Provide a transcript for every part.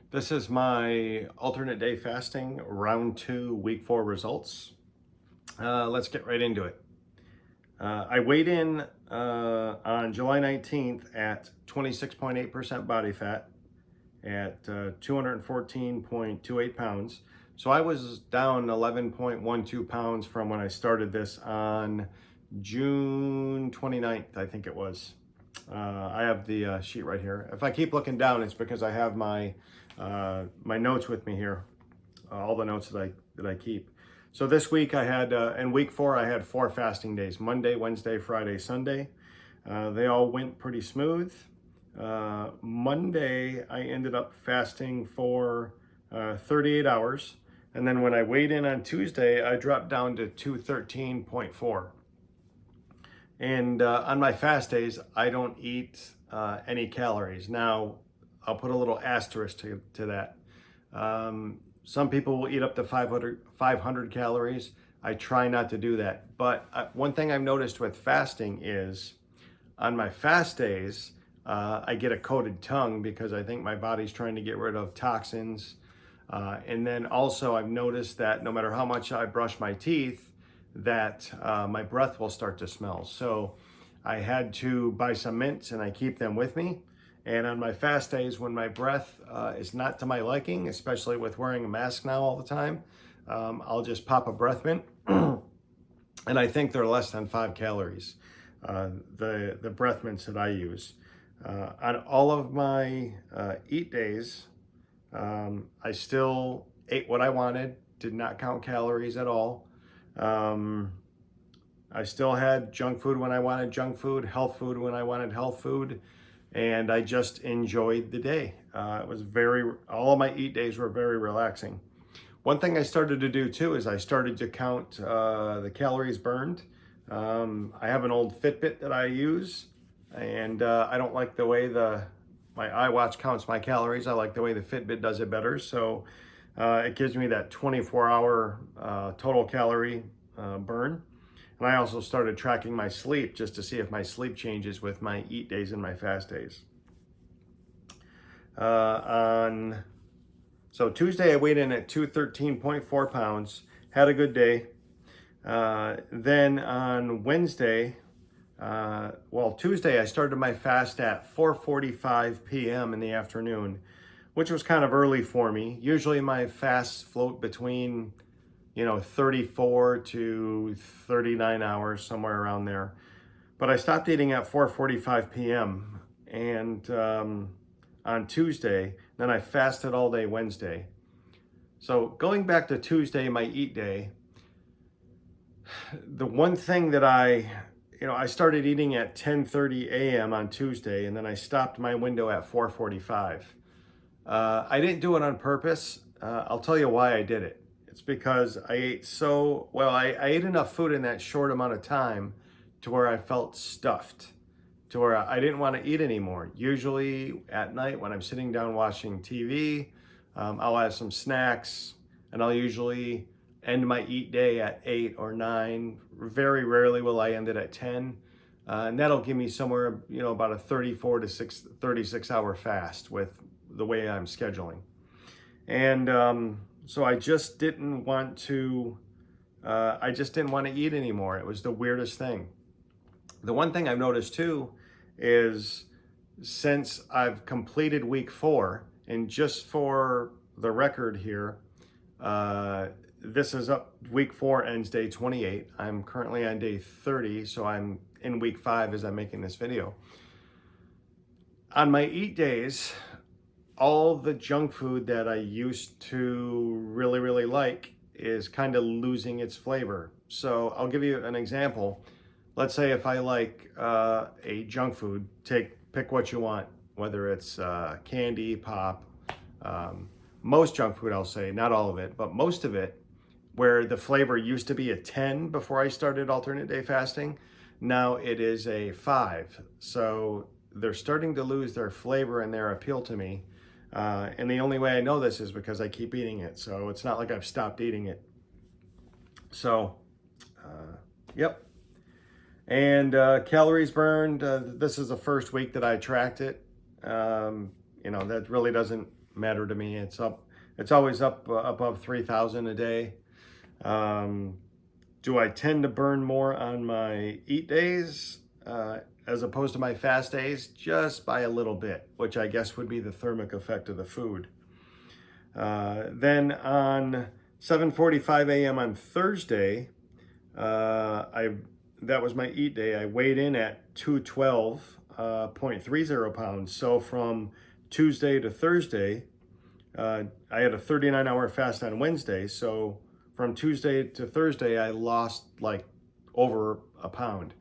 This is my alternate day fasting round 2 week 4 results. Let's get right into it. I weighed in on July 19th at 26.8% body fat at 214.28 pounds. So I was down 11.12 pounds from when I started this on June 29th, I think it was. I have the sheet right here. If I keep looking down, it's because I have my notes with me here, all the notes that I keep. So this week I had, in week 4, I had 4 fasting days: Monday, Wednesday, Friday, Sunday. They all went pretty smooth. Monday I ended up fasting for 38 hours. And then when I weighed in on Tuesday, I dropped down to 213.4. And on my fast days, I don't eat any calories. Now, I'll put a little asterisk to that. Some people will eat up to 500 calories. I try not to do that. But one thing I've noticed with fasting is on my fast days, I get a coated tongue because I think my body's trying to get rid of toxins. And then also I've noticed that no matter how much I brush my teeth, that my breath will start to smell. So I had to buy some mints and I keep them with me. And on my fast days, when my breath is not to my liking, especially with wearing a mask now all the time, I'll just pop a breath mint. And I think they're less than 5 calories, the breath mints that I use. On all of my eat days, I still ate what I wanted, did not count calories at all. I still had junk food when I wanted junk food, health food when I wanted health food, and I just enjoyed the day. All of my eat days were very relaxing. One thing I started to do too is I started to count the calories burned. I have an old Fitbit that I use, and I don't like the way my iWatch counts my calories. I like the way the Fitbit does it better. So it gives me that 24-hour total calorie burn. And I also started tracking my sleep just to see if my sleep changes with my eat days and my fast days. So Tuesday I weighed in at 213.4 pounds, had a good day. Then on Wednesday, Tuesday I started my fast at 4:45 p.m. in the afternoon, which was kind of early for me. Usually my fasts float between 34 to 39 hours, somewhere around there. But I stopped eating at 4:45 p.m. and on Tuesday, then I fasted all day Wednesday. So going back to Tuesday, my eat day, the one thing that I started eating at 10:30 a.m. on Tuesday, and then I stopped my window at 4:45. I didn't do it on purpose. I'll tell you why I did it. It's because I ate enough food in that short amount of time to where I felt stuffed, to where I didn't want to eat anymore. Usually at night when I'm sitting down watching TV, I'll have some snacks, and I'll usually end my eat day at 8 or 9. Very rarely will I end it at 10. And that'll give me somewhere, about a 34 to 36 hour fast with the way I'm scheduling. And so I just didn't want to eat anymore. It was the weirdest thing. The one thing I've noticed too is since I've completed week 4, and just for the record here, this is up, week 4 ends day 28. I'm currently on day 30, so I'm in week 5 as I'm making this video. On my eat days, all the junk food that I used to really, really like is kind of losing its flavor. So I'll give you an example. Let's say if I like a junk food, pick what you want, whether it's candy, pop, most junk food, I'll say, not all of it, but most of it, where the flavor used to be a 10 before I started alternate day fasting, now it is a 5. So they're starting to lose their flavor and their appeal to me. And the only way I know this is because I keep eating it. So it's not like I've stopped eating it. So, yep. And calories burned, this is the first week that I tracked it. That really doesn't matter to me. It's always up above 3,000 a day. Do I tend to burn more on my eat days as opposed to my fast days? Just by a little bit, which I guess would be the thermic effect of the food. Then on 7:45 a.m. on Thursday, that was my eat day. I weighed in at 212.30 pounds. So from Tuesday to Thursday, I had a 39-hour fast on Wednesday. So from Tuesday to Thursday, I lost like over a pound.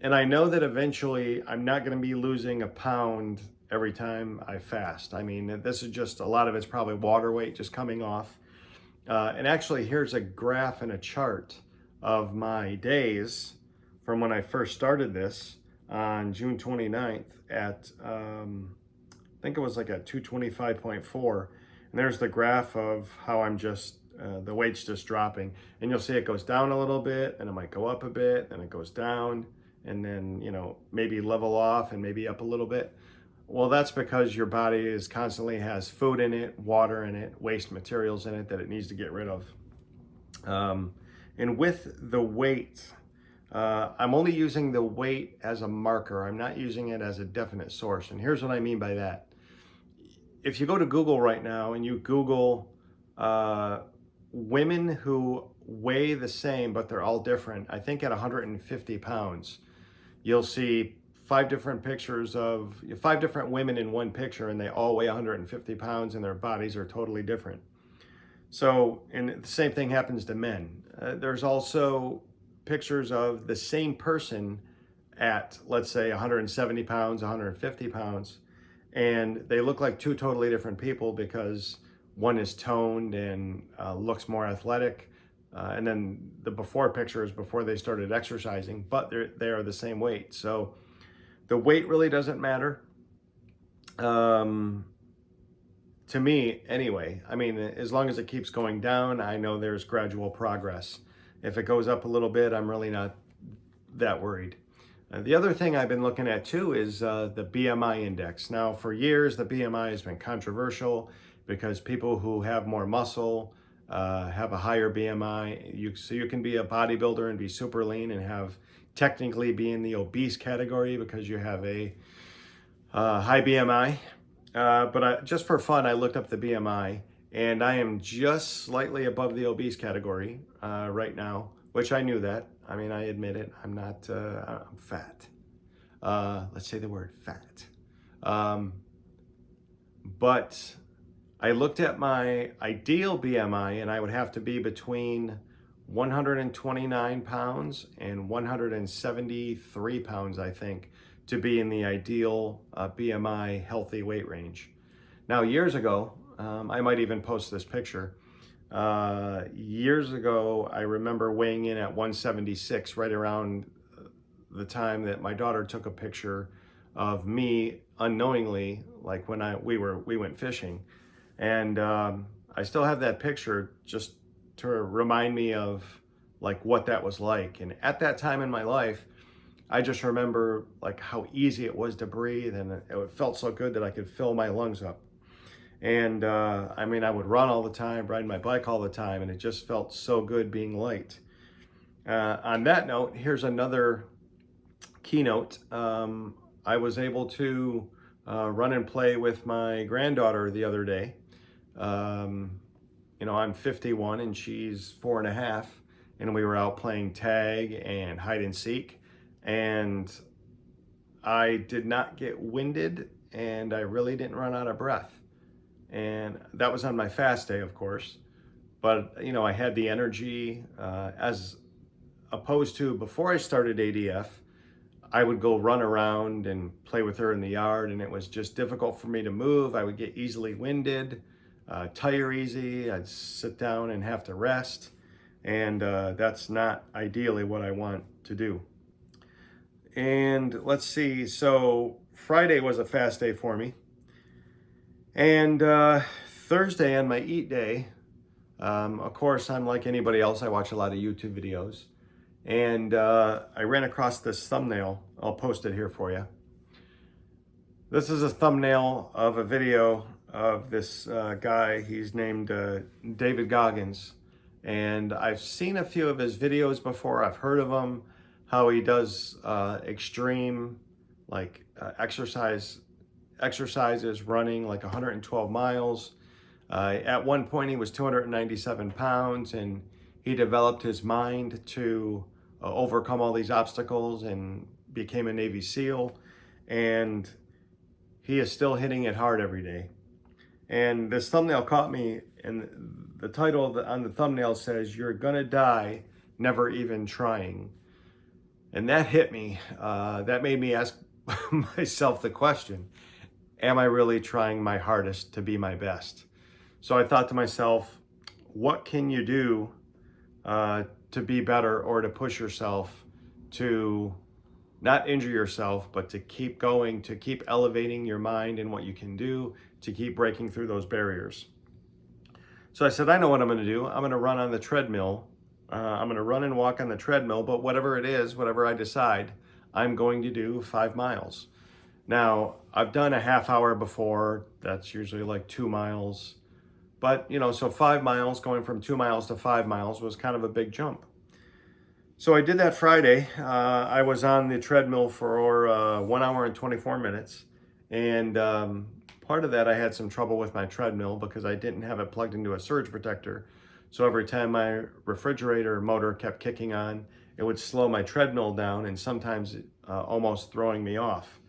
And I know that eventually I'm not going to be losing a pound every time I fast. I mean, this is just, a lot of it's probably water weight just coming off. And actually, here's a graph and a chart of my days from when I first started this on June 29th at, I think it was like at 225.4. And there's the graph of how I'm just, the weight's just dropping. And you'll see it goes down a little bit, and it might go up a bit, then it goes down, and then, you know, maybe level off and maybe up a little bit. Well, that's because your body constantly has food in it, water in it, waste materials in it that it needs to get rid of. And with the weight, I'm only using the weight as a marker. I'm not using it as a definite source. And here's what I mean by that. If you go to Google right now and you Google women who weigh the same, but they're all different, I think at 150 pounds, you'll see 5 different pictures of 5 different women in one picture, and they all weigh 150 pounds and their bodies are totally different. So, and the same thing happens to men. There's also pictures of the same person at, let's say, 170 pounds, 150 pounds, and they look like 2 totally different people because one is toned and looks more athletic. And then the before picture is before they started exercising, but they are the same weight. So the weight really doesn't matter. To me, anyway. I mean, as long as it keeps going down, I know there's gradual progress. If it goes up a little bit, I'm really not that worried. The other thing I've been looking at too is the BMI index. Now, for years, the BMI has been controversial because people who have more muscle have a higher BMI. So you can be a bodybuilder and be super lean and have technically be in the obese category because you have a high BMI. But just for fun, I looked up the BMI, and I am just slightly above the obese category right now, which I knew that. I mean, I admit it. I'm not, I'm fat. Let's say the word fat. But I looked at my ideal BMI, and I would have to be between 129 pounds and 173 pounds, I think, to be in the ideal BMI healthy weight range. Now, years ago, I might even post this picture. Years ago, I remember weighing in at 176, right around the time that my daughter took a picture of me unknowingly, like when we went fishing. And I still have that picture just to remind me of like what that was like. And at that time in my life, I just remember like how easy it was to breathe, and it felt so good that I could fill my lungs up. And I mean, I would run all the time, ride my bike all the time, and it just felt so good being light. On that note, here's another keynote. I was able to run and play with my granddaughter the other day. You know, I'm 51 and she's 4.5, and we were out playing tag and hide and seek, and I did not get winded, and I really didn't run out of breath. And that was on my fast day, of course. But, you know, I had the energy as opposed to before I started ADF, I would go run around and play with her in the yard, and it was just difficult for me to move. I would get easily winded, tire easy. I'd sit down and have to rest. And that's not ideally what I want to do. And let's see, so Friday was a fast day for me. And Thursday on my eat day, of course, I'm like anybody else, I watch a lot of YouTube videos. And I ran across this thumbnail. I'll post it here for you. This is a thumbnail of a video of this guy. He's named David Goggins. And I've seen a few of his videos before. I've heard of him, how he does extreme like exercises, running like 112 miles. At one point, he was 297 pounds, and he developed his mind to overcome all these obstacles and became a Navy SEAL. And he is still hitting it hard every day. And this thumbnail caught me, and the title on the thumbnail says, "You're gonna die never even trying." And that hit me. That made me ask myself the question, am I really trying my hardest to be my best? So I thought to myself, what can you do to be better, or to push yourself to not injure yourself, but to keep going, to keep elevating your mind and what you can do, to keep breaking through those barriers? So I said, I know what I'm going to do. I'm going to run on the treadmill. I'm going to run and walk on the treadmill, but whatever it is, whatever I decide, I'm going to do 5 miles. Now, I've done a half hour before. That's usually like 2 miles. But, so 5 miles, going from 2 miles to 5 miles was kind of a big jump. So I did that Friday. I was on the treadmill for 1 hour and 24 minutes. And part of that, I had some trouble with my treadmill because I didn't have it plugged into a surge protector. So every time my refrigerator motor kept kicking on, it would slow my treadmill down, and sometimes almost throwing me off.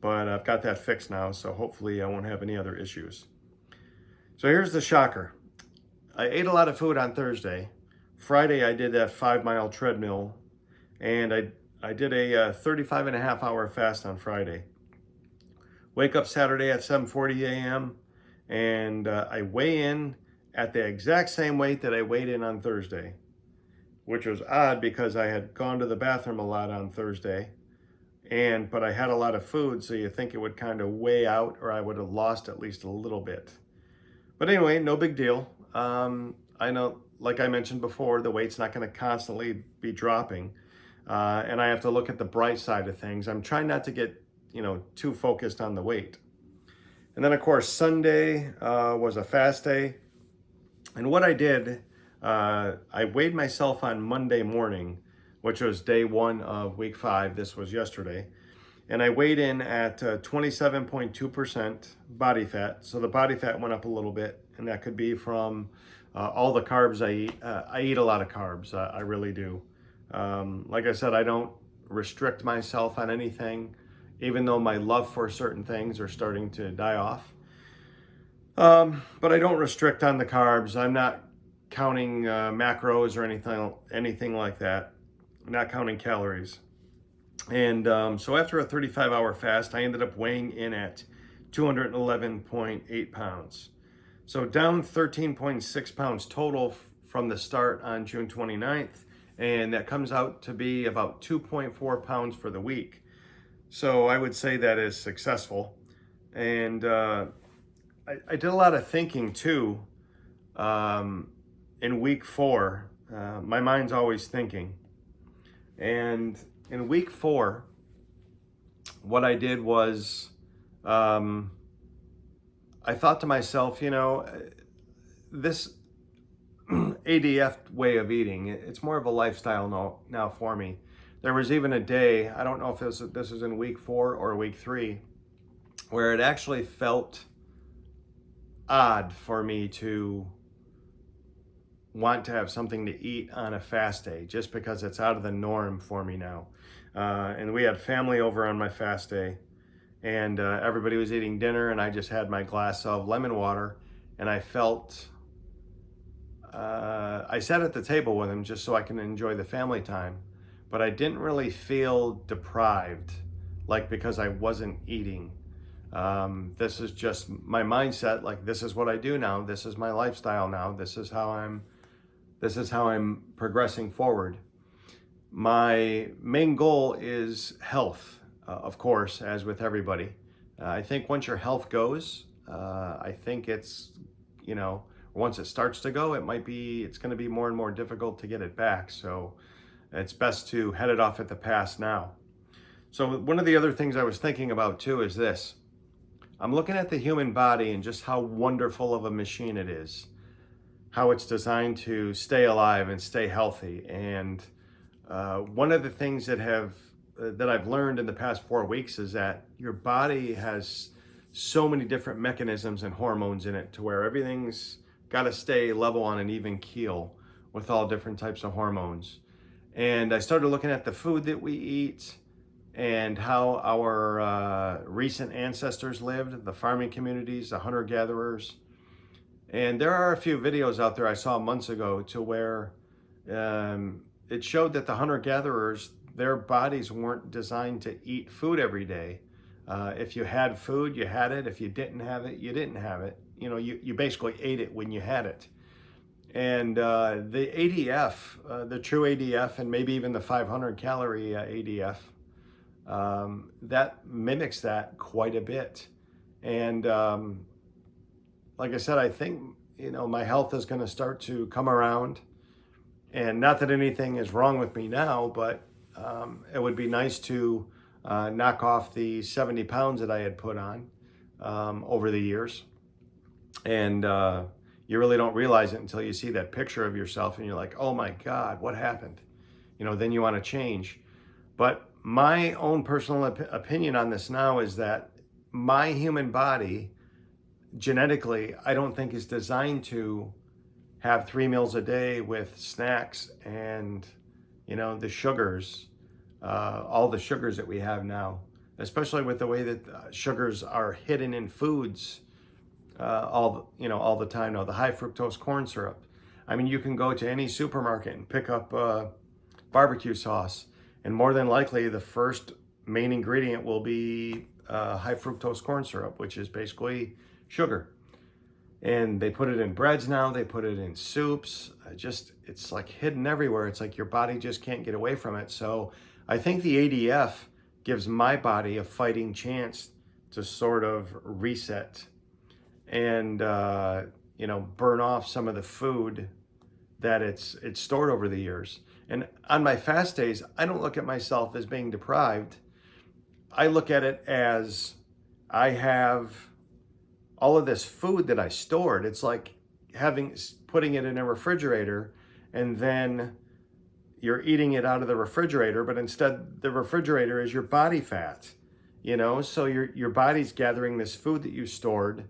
But I've got that fixed now, so hopefully I won't have any other issues. So here's the shocker. I ate a lot of food on Thursday. Friday, I did that 5-mile treadmill, and I did a 35 and a half hour fast on Friday. Wake up Saturday at 7:40 a.m. and I weigh in at the exact same weight that I weighed in on Thursday, which was odd because I had gone to the bathroom a lot on Thursday, but I had a lot of food, so you think it would kind of weigh out, or I would have lost at least a little bit. But anyway, no big deal. I know, like I mentioned before, the weight's not going to constantly be dropping, and I have to look at the bright side of things. I'm trying not to get too focused on the weight. And then, of course, Sunday was a fast day. And what I did, I weighed myself on Monday morning, which was day 1 of week 5. This was yesterday. And I weighed in at 27.2% body fat. So the body fat went up a little bit, and that could be from all the carbs I eat. I eat a lot of carbs, I really do. Like I said, I don't restrict myself on anything, even though my love for certain things are starting to die off. But I don't restrict on the carbs. I'm not counting macros or anything like that. I'm not counting calories. And so after a 35-hour fast, I ended up weighing in at 211.8 pounds. So down 13.6 pounds total from the start on June 29th. And that comes out to be about 2.4 pounds for the week. So I would say that is successful. And I did a lot of thinking too. In week 4, my mind's always thinking. And in week 4, what I did was, I thought to myself, this ADF way of eating, it's more of a lifestyle now for me. There was even a day, I don't know if this was in week 4 or week 3, where it actually felt odd for me to want to have something to eat on a fast day, just because it's out of the norm for me now. And we had family over on my fast day, and everybody was eating dinner, and I just had my glass of lemon water, and I felt, I sat at the table with him just so I can enjoy the family time, but I didn't really feel deprived, like I'm I wasn't eating. This is just my mindset. Like, this is what I do now. This is my lifestyle now. This is how I'm progressing forward. My main goal is health, of course, as with everybody. I think once your health goes, I think it's, once it starts to go, it's going to be more and more difficult to get it back. So it's best to head it off at the pass now. So one of the other things I was thinking about too is this. I'm looking at the human body and just how wonderful of a machine it is, how it's designed to stay alive and stay healthy. And one of the things that I've learned in the past 4 weeks is that your body has so many different mechanisms and hormones in it to where everything's got to stay level on an even keel with all different types of hormones. And I started looking at the food that we eat and how our recent ancestors lived, the farming communities, the hunter-gatherers. And there are a few videos out there I saw months ago to where it showed that the hunter-gatherers, their bodies weren't designed to eat food every day. If you had food, you had it. If you didn't have it, you didn't have it. You know, you basically ate it when you had it. And the ADF, the true ADF, and maybe even the 500 calorie ADF, that mimics that quite a bit. And like I said, I think, you know, my health is going to start to come around. And not that anything is wrong with me now, but it would be nice to knock off the 70 pounds that I had put on over the years. And you really don't realize it until you see that picture of yourself and you're like, oh my God, what happened? You know, then you want to change. But my own personal opinion on this now is that my human body, genetically, I don't think is designed to have 3 meals a day with snacks and, you know, the sugars, all the sugars that we have now, especially with the way that sugars are hidden in foods all the time now, the high fructose corn syrup. I mean, you can go to any supermarket and pick up barbecue sauce, and more than likely the first main ingredient will be high fructose corn syrup, which is basically sugar. And they put it in breads now, they put it in soups, it's like hidden everywhere. It's like your body just can't get away from it. So I think the ADF gives my body a fighting chance to sort of reset and you know, burn off some of the food that it's stored over the years. And on my fast days, I don't look at myself as being deprived. I look at it as I have all of this food that I stored. It's like putting it in a refrigerator, and then you're eating it out of the refrigerator, but instead the refrigerator is your body fat, you know? So your body's gathering this food that you stored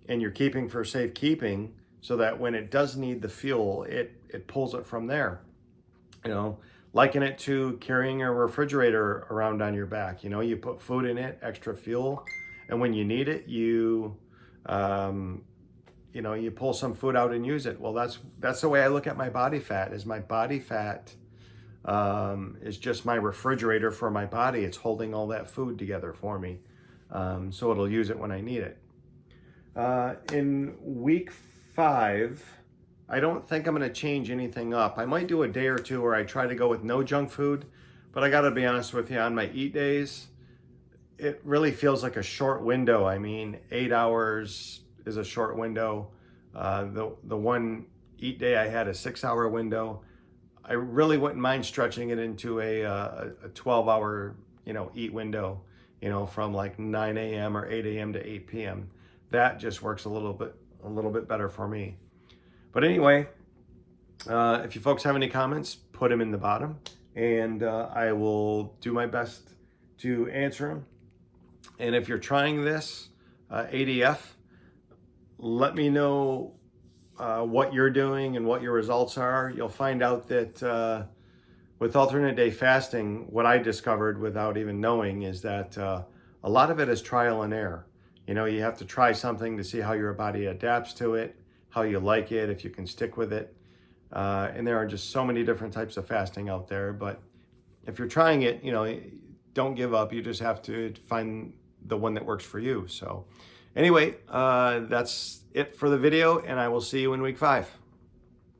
and you're keeping for safekeeping, so that when it does need the fuel, it pulls it from there. You know, liken it to carrying a refrigerator around on your back. You know, you put food in it, extra fuel, and when you need it, you know, you pull some food out and use it. Well, that's the way I look at my body fat. Is my body fat is just my refrigerator for my body. It's holding all that food together for me, so it'll use it when I need it. In week 5, I don't think I'm going to change anything up. I might do a day or two where I try to go with no junk food, but I got to be honest with you, on my eat days, it really feels like a short window. I mean, 8 hours is a short window. The one eat day I had a 6-hour window. I really wouldn't mind stretching it into a 12-hour, you know, eat window, you know, from like 9 a.m. or 8 a.m. to 8 p.m. That just works a little bit better for me. But anyway, if you folks have any comments, put them in the bottom, and I will do my best to answer them. And if you're trying this ADF, let me know what you're doing and what your results are. You'll find out that with alternate day fasting, what I discovered without even knowing is that a lot of it is trial and error. You know, you have to try something to see how your body adapts to it, how you like it, if you can stick with it. And there are just so many different types of fasting out there. But if you're trying it, you know, don't give up. You just have to find the one that works for you. So anyway, that's it for the video, and I will see you in week 5.